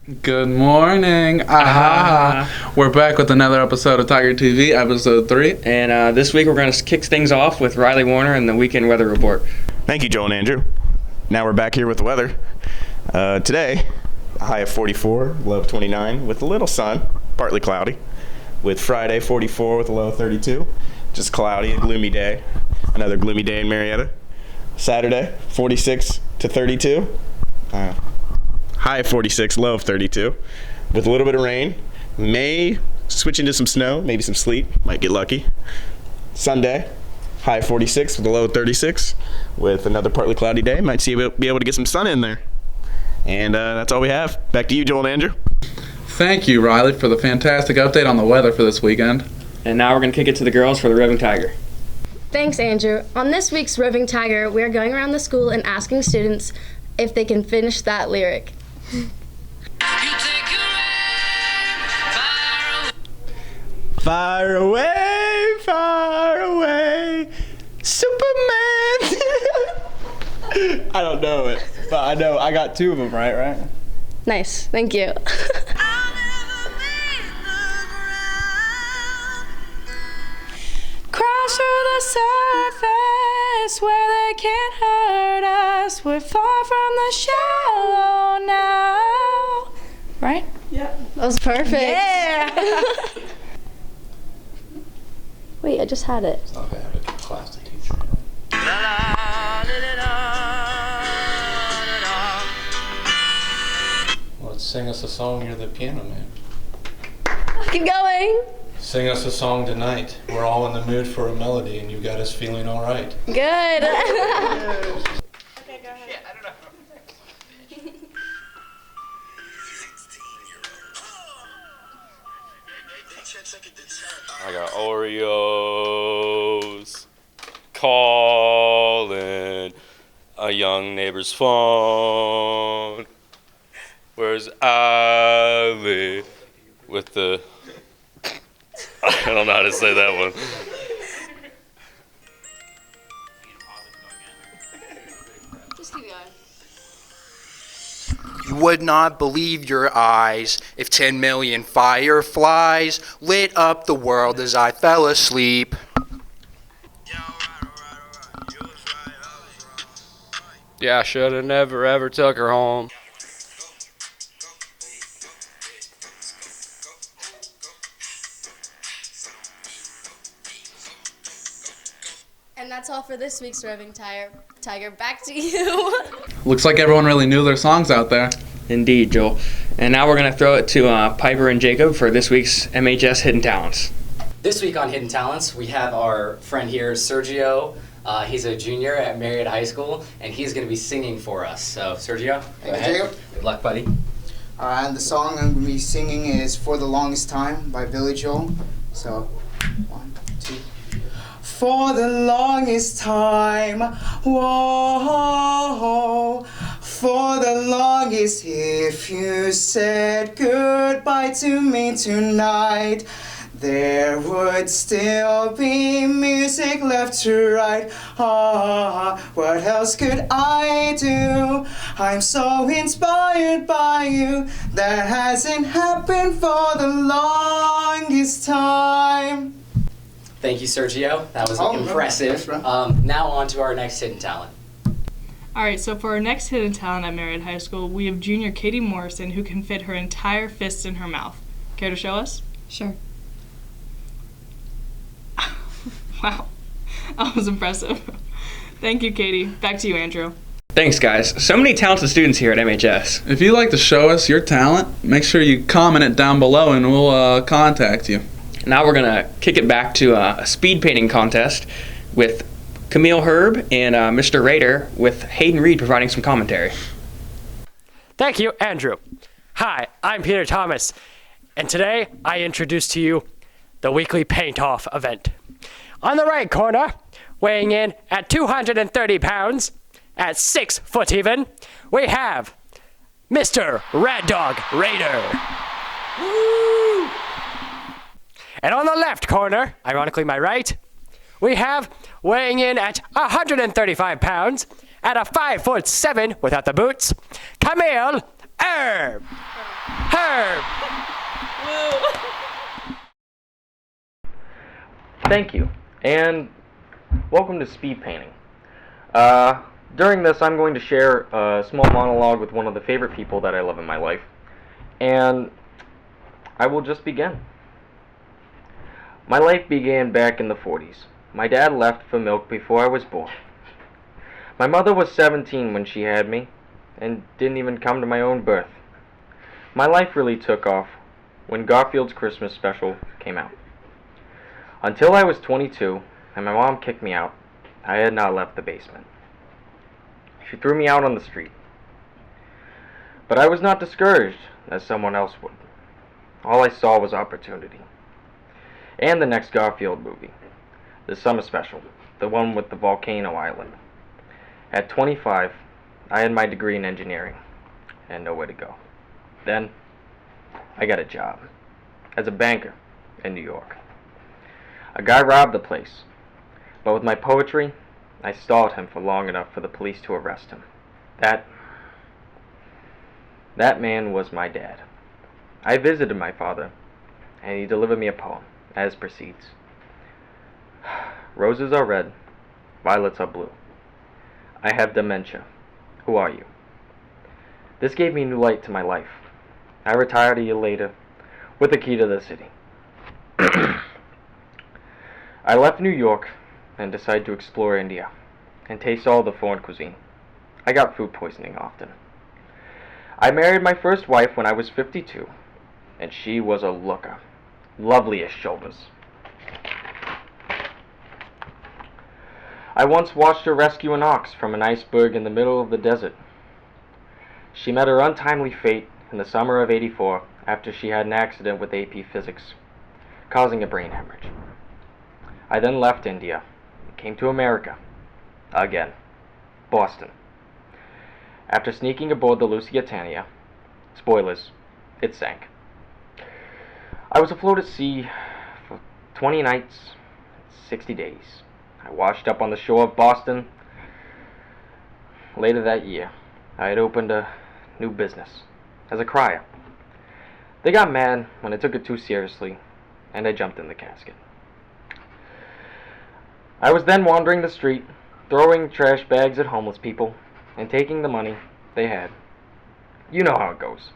Good morning. We're back with another episode of Tiger TV, episode 3. And this week we're going to kick things off with Riley Warner and the weekend weather report. Thank you, Joel and Andrew. Now we're back here with the weather. Today, a high of 44, low of 29, with a little sun, partly cloudy. With Friday, 44 with a low of 32. Just cloudy, a gloomy day. Another gloomy day in Marietta. Saturday, 46 to 32. High of 46, low of 32. With a little bit of rain. May switch into some snow, maybe some sleet. Might get lucky. Sunday, high of 46 with a low of 36. With another partly cloudy day. Might be able to get some sun in there. And that's all we have. Back to you, Joel and Andrew. Thank you, Riley, for the fantastic update on the weather for this weekend. And now we're going to kick it to the girls for the Roving Tiger. Thanks, Andrew. On this week's Roving Tiger, we are going around the school and asking students if they can finish that lyric. Far away, Superman. I don't know it, but I know I got two of them right? Nice, thank you. Crash through the surface where they can't hurt us. We're far from the shallow now. Right? Yeah. That was perfect. Yeah. Wait, I just had it. It's not gonna have a class to teach. Well, let's sing us a song. You're the piano man. Keep going. Sing us a song tonight. We're all in the mood for a melody, and you got us feeling all right. Good. Okay, go ahead. I got Oreos calling a young neighbor's phone. Where's Ali with the... I don't know how to say that one. Just keep going. You would not believe your eyes if 10 million fireflies lit up the world as I fell asleep. Yeah, I should have never ever took her home. And that's all for this week's Roving Tiger. Back to you. Looks like everyone really knew their songs out there. Indeed, Joel. And now we're going to throw it to Piper and Jacob for this week's MHS Hidden Talents. This week on Hidden Talents, we have our friend here, Sergio. He's a junior at Marietta High School, and he's going to be singing for us. So, Sergio, go ahead. Jacob. Good luck, buddy. And the song I'm going to be singing is For the Longest Time by Billy Joel. So, 1, 2. For the longest time, whoa, for the longest, if you said goodbye to me tonight, there would still be music left to write. What else could I do? I'm so inspired by you. That hasn't happened for the longest time. Thank you, Sergio. That was Oh, impressive. no, that's Now on to our next Hidden Talent. All right, so for our next hidden talent at Marietta High School, we have junior Katie Morrison, who can fit her entire fist in her mouth. Care to show us? Sure. Wow, that was impressive. Thank you, Katie. Back to you, Andrew. Thanks, guys. So many talented students here at MHS. If you'd like to show us your talent, make sure you comment it down below and we'll contact you. Now we're going to kick it back to a speed painting contest with Camille Herb and Mr. Rader, with Hayden Reed providing some commentary. Thank you, Andrew. Hi, I'm Peter Thomas, and today I introduce to you the weekly paint-off event. On the right corner, weighing in at 230 pounds, at 6 foot even, we have Mr. Red Dog Raider. Woo! And on the left corner, ironically my right, we have, weighing in at 135 pounds, at a 5'7" without the boots, Camille Herb. Herb! Thank you, and welcome to speed painting. During this, I'm going to share a small monologue with one of the favorite people that I love in my life, and I will just begin. My life began back in the 40s. My dad left for milk before I was born. My mother was 17 when she had me, and didn't even come to my own birth. My life really took off when Garfield's Christmas special came out. Until I was 22, and my mom kicked me out, I had not left the basement. She threw me out on the street. But I was not discouraged, as someone else would. All I saw was opportunity. And the next Garfield movie, the summer special, the one with the volcano island. At 25, I had my degree in engineering, and nowhere to go. Then, I got a job, as a banker in New York. A guy robbed the place, but with my poetry, I stalled him for long enough for the police to arrest him. That man was my dad. I visited my father, and he delivered me a poem, as proceeds. Roses are red, violets are blue. I have dementia. Who are you? This gave me new light to my life. I retired a year later with the key to the city. I left New York and decided to explore India and taste all the foreign cuisine. I got food poisoning often. I married my first wife when I was 52, and she was a looker, lovely as shoulders. I once watched her rescue an ox from an iceberg in the middle of the desert. She met her untimely fate in the summer of '84 after she had an accident with AP Physics, causing a brain hemorrhage. I then left India and came to America. Again. Boston. After sneaking aboard the Lusitania, spoilers, it sank. I was afloat at sea for 20 nights, 60 days. I washed up on the shore of Boston. Later that year, I had opened a new business as a crier. They got mad when I took it too seriously, and I jumped in the casket. I was then wandering the street, throwing trash bags at homeless people, and taking the money they had. You know how it goes.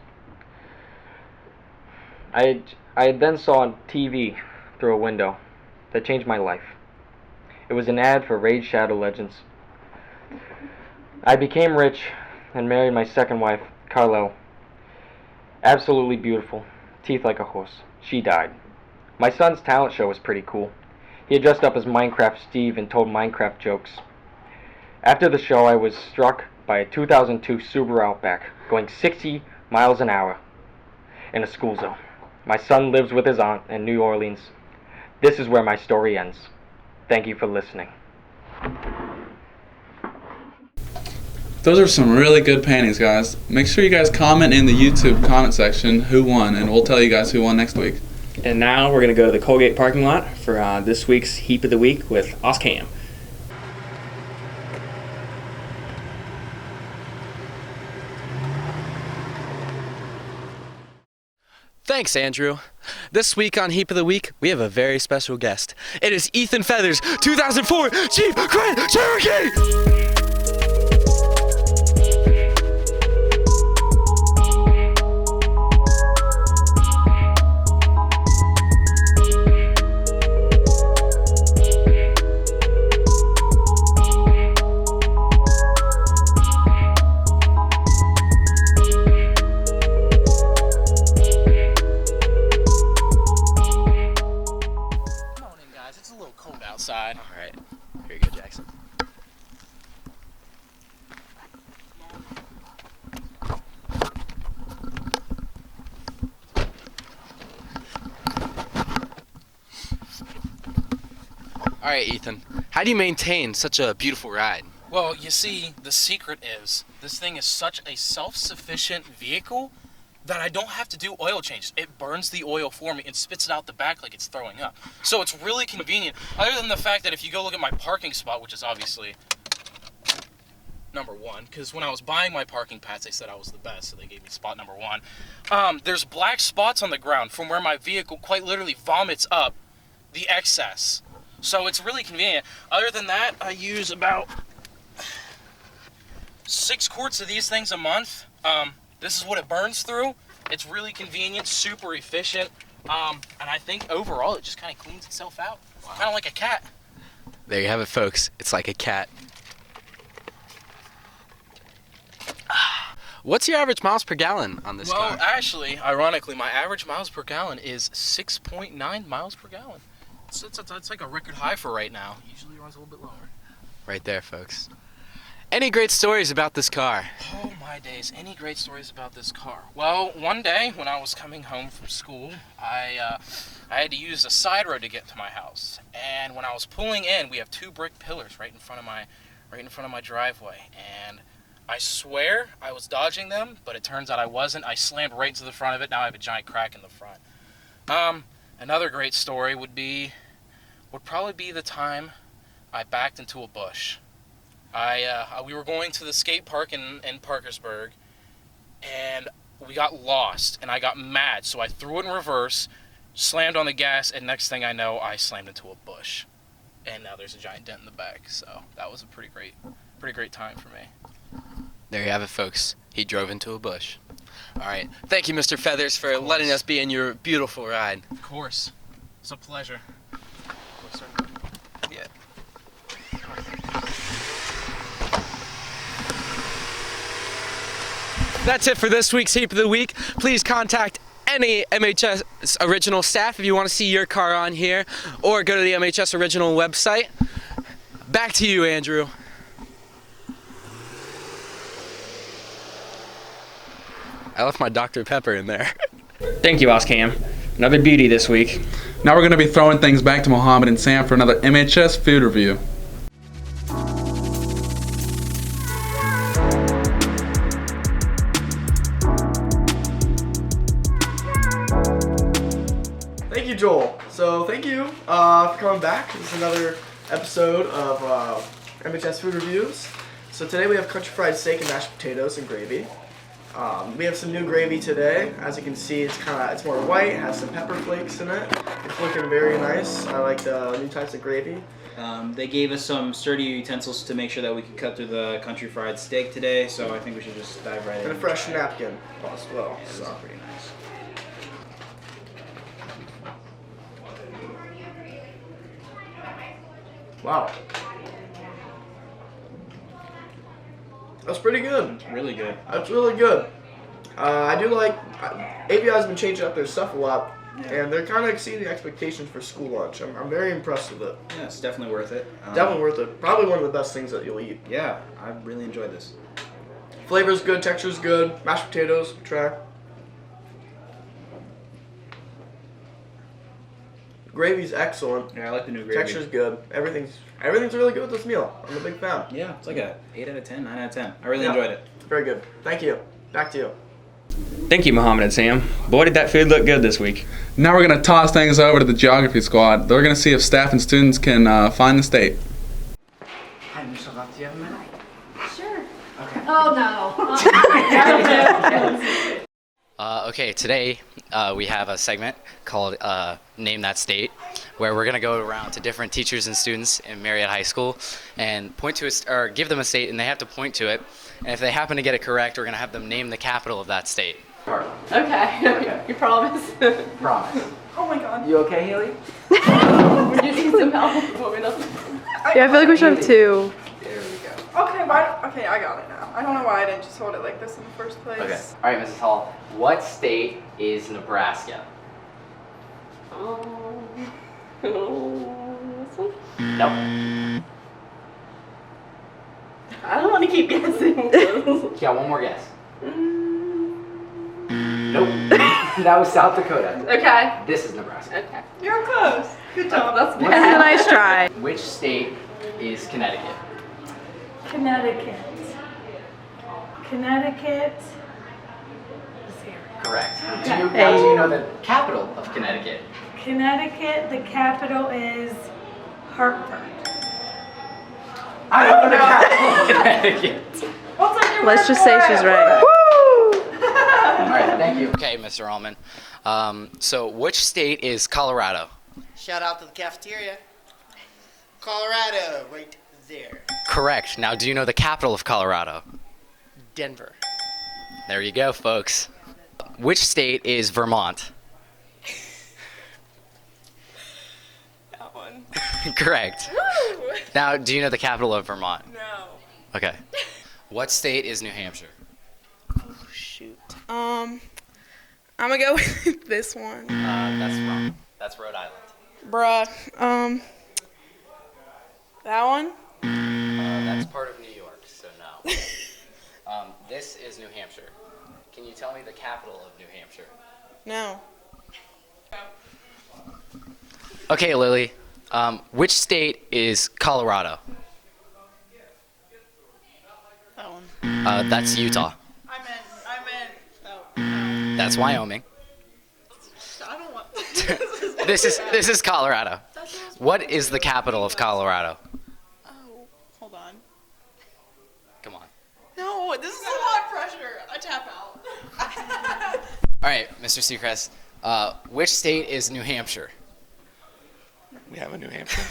I then saw on TV through a window that changed my life. It was an ad for Raid Shadow Legends. I became rich and married my second wife, Carlel. Absolutely beautiful, teeth like a horse. She died. My son's talent show was pretty cool. He had dressed up as Minecraft Steve and told Minecraft jokes. After the show, I was struck by a 2002 Subaru Outback going 60 miles an hour in a school zone. My son lives with his aunt in New Orleans. This is where my story ends. Thank you for listening. Those are some really good paintings, guys. Make sure you guys comment in the YouTube comment section who won, and we'll tell you guys who won next week. And now we're going to go to the Colgate parking lot for this week's Heap of the Week with Oscam. Thanks, Andrew. This week on Heap of the Week, we have a very special guest. It is Ethan Feathers, 2004 Jeep Grand Cherokee! Outside. All right. Here you go, Jackson. All right, Ethan. How do you maintain such a beautiful ride? Well, you see, the secret is this thing is such a self-sufficient vehicle that I don't have to do oil changes. It burns the oil for me and spits it out the back like it's throwing up. So it's really convenient, other than the fact that if you go look at my parking spot, which is obviously number 1, because when I was buying my parking pass, they said I was the best, so they gave me spot number 1. There's black spots on the ground from where my vehicle quite literally vomits up the excess. So it's really convenient. Other than that, I use about 6 quarts of these things a month. This is what it burns through. It's really convenient, super efficient, and I think overall it just kind of cleans itself out. Wow. Kind of like a cat. There you have it, folks. It's like a cat. What's your average miles per gallon on this car? Well, actually, ironically, my average miles per gallon is 6.9 miles per gallon. It's like a record high for right now. Usually it runs a little bit lower. Right there, folks. Any great stories about this car? Oh my days, any great stories about this car? Well, one day when I was coming home from school, I had to use a side road to get to my house. And when I was pulling in, we have 2 brick pillars right in front of my driveway. And I swear I was dodging them, but it turns out I wasn't. I slammed right into the front of it. Now I have a giant crack in the front. Another great story would probably be the time I backed into a bush. We were going to the skate park in Parkersburg, and we got lost, and I got mad, so I threw it in reverse, slammed on the gas, and next thing I know, I slammed into a bush. And now there's a giant dent in the back, so that was a pretty great time for me. There you have it, folks. He drove into a bush. All right. Thank you, Mr. Feathers, for letting us be in your beautiful ride. Of course. It's a pleasure. Yeah. That's it for this week's Heap of the Week. Please contact any MHS Original staff if you want to see your car on here, or go to the MHS Original website. Back to you, Andrew. I left my Dr. Pepper in there. Thank you, Oscam. Another beauty this week. Now we're going to be throwing things back to Mohammed and Sam for another MHS food review. Thank you, Joel. So thank you for coming back. This is another episode of MHS Food Reviews. So today we have country fried steak and mashed potatoes and gravy. We have some new gravy today. As you can see, it's more white. It has some pepper flakes in it. It's looking very nice. I like the new types of gravy. They gave us some sturdy utensils to make sure that we could cut through the country fried steak today, so I think we should just dive right in. And a fresh napkin as well. Yeah, So. pretty nice. Wow. That's pretty good. Really good. That's really good. I do like, ABI has been changing up their stuff a lot, and they're kind of exceeding expectations for school lunch. I'm very impressed with it. Yeah, it's definitely worth it. Definitely worth it. Probably one of the best things that you'll eat. Yeah, I really enjoyed this. Flavor's good, texture's good, mashed potatoes, try. Gravy's excellent. Yeah, I like the new gravy. Texture's good. Everything's really good with this meal. I'm a big fan. Yeah, it's like a 8 out of 10, 9 out of 10. I really enjoyed it. Very good. Thank you. Back to you. Thank you, Mohammed and Sam. Boy, did that food look good this week. Now we're going to toss things over to the geography squad. They're going to see if staff and students can find the state. Hi, Michelle, do you have a minute? Sure. Okay. Oh no. Okay, today we have a segment called Name That State, where we're going to go around to different teachers and students in Marriott High School and point to or give them a state, and they have to point to it. And if they happen to get it correct, we're going to have them name the capital of that state. Okay. You promise? Promise. Oh my god. You okay, Haley? Would you need some help? Yeah, I feel like we should have two. There we go. Okay, okay, I got it now. I don't know why I didn't just hold it like this in the first place. Okay. All right, Mrs. Hall. What state is Nebraska? This one? Nope. I don't want to keep guessing. Yeah, one more guess. Nope. That was South Dakota. Okay. This is Nebraska. Okay. You're close. Good job. That's What bad. a nice try. Which state is Connecticut? Connecticut. Connecticut is here. Correct. Okay. How do you know the capital of Connecticut? Connecticut, the capital is Hartford. I don't know the capital of Connecticut. Let's just say she's right. All right, thank you. Okay, Mr. Allman. So which state is Colorado? Shout out to the cafeteria. Colorado, right there. Correct. Now, do you know the capital of Colorado? Denver. There you go, folks. Which state is Vermont? That one. Correct. Now, do you know the capital of Vermont? No. Okay. What state is New Hampshire? Shoot. I'm gonna go with this one. That's wrong. That's Rhode Island. Bruh. That one? That's part of New York, so no. This is New Hampshire. Can you tell me the capital of New Hampshire? No. Okay, Lily. Which state is Colorado? That one. That's Utah. I meant. Oh. That's Wyoming. I don't want. This is Colorado. What is the capital of Colorado? Oh, hold on. Come on. No, this is a lot of pressure. I tap out. All right, Mr. Seacrest. Which state is New Hampshire? We have a New Hampshire.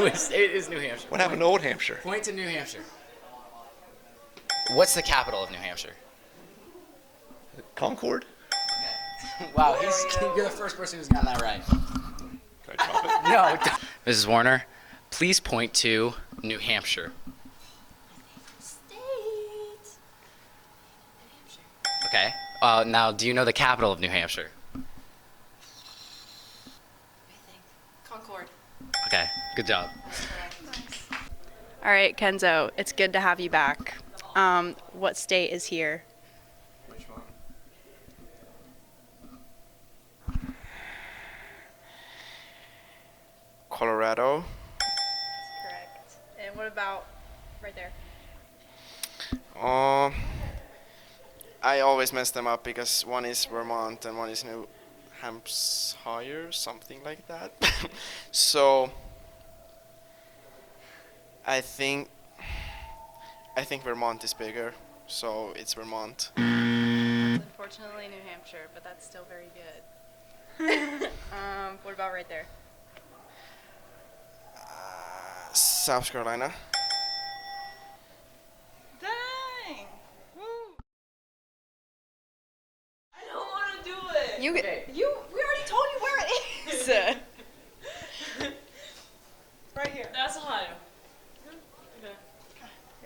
Which state is New Hampshire? What happened to Old Hampshire? Point to New Hampshire. What's the capital of New Hampshire? Concord? Wow, you're the first person who's gotten that right. Can I drop it? No. Mrs. Warner, please point to New Hampshire. Okay. Now, do you know the capital of New Hampshire? Concord. Okay. Good job. All right, Kenzo, it's good to have you back. What state is here? Which one? Colorado. Correct. And what about right there? I always mess them up because one is Vermont and one is New Hampshire, something like that. So I think Vermont is bigger, so it's Vermont. Unfortunately, New Hampshire, but that's still very good. What about right there? South Carolina. Dang. Woo. I don't want to do it. We already told you where it is. Right here. That's Ohio. Okay.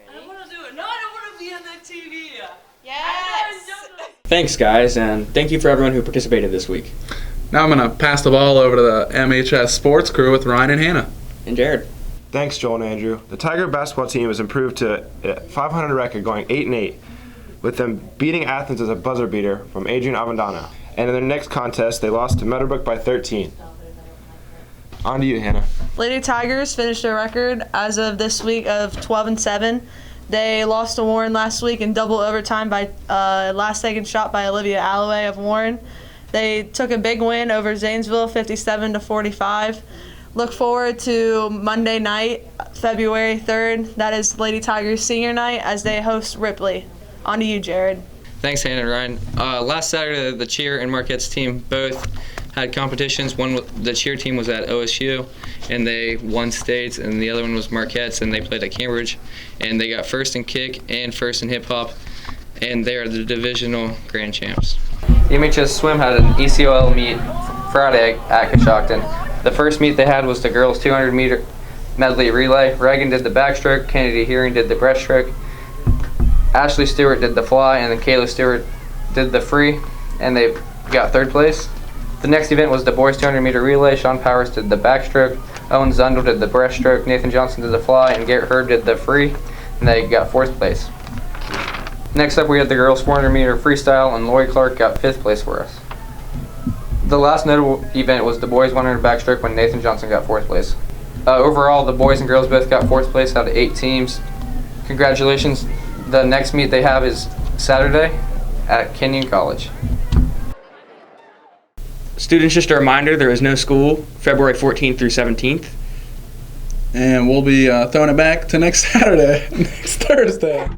I don't want to do it. No, I don't want to be on that TV. Yes. Thanks, guys, and thank you for everyone who participated this week. Now I'm going to pass the ball over to the MHS sports crew with Ryan and Hannah. And Jared. Thanks, Joel and Andrew. The Tiger basketball team has improved to a 500 record, going 8-8, with them beating Athens as a buzzer beater from Adrian Avendano. And in their next contest, they lost to Meadowbrook by 13. On to you, Hannah. Lady Tigers finished their record as of this week of 12-7. They lost to Warren last week in double overtime by last-second shot by Olivia Alloway of Warren. They took a big win over Zanesville, 57-45. Look forward to Monday night, February 3rd. That is Lady Tigers senior night as they host Ripley. On to you, Jared. Thanks, Hannah and Ryan. Last Saturday, the cheer and Marquette's team both had competitions. The cheer team was at OSU, and they won states, and the other one was Marquette's, and they played at Cambridge. And they got first in kick and first in hip-hop, and they are the divisional grand champs. The MHS Swim had an ECOL meet Friday at Coshocton. The first meet they had was the girls 200-meter medley relay. Reagan did the backstroke, Kennedy Hearing did the breaststroke, Ashley Stewart did the fly, and then Kayla Stewart did the free, and they got third place. The next event was the boys 200-meter relay. Sean Powers did the backstroke, Owen Zundel did the breaststroke, Nathan Johnson did the fly, and Garrett Herb did the free, and they got fourth place. Next up, we had the girls 400-meter freestyle, and Lori Clark got fifth place for us. The last notable event was the boys 100 backstroke when Nathan Johnson got fourth place. Overall, the boys and girls both got fourth place out of 8 teams. Congratulations. The next meet they have is Saturday at Kenyon College. Students, just a reminder, there is no school February 14th through 17th. And we'll be throwing it back to next Saturday, next Thursday.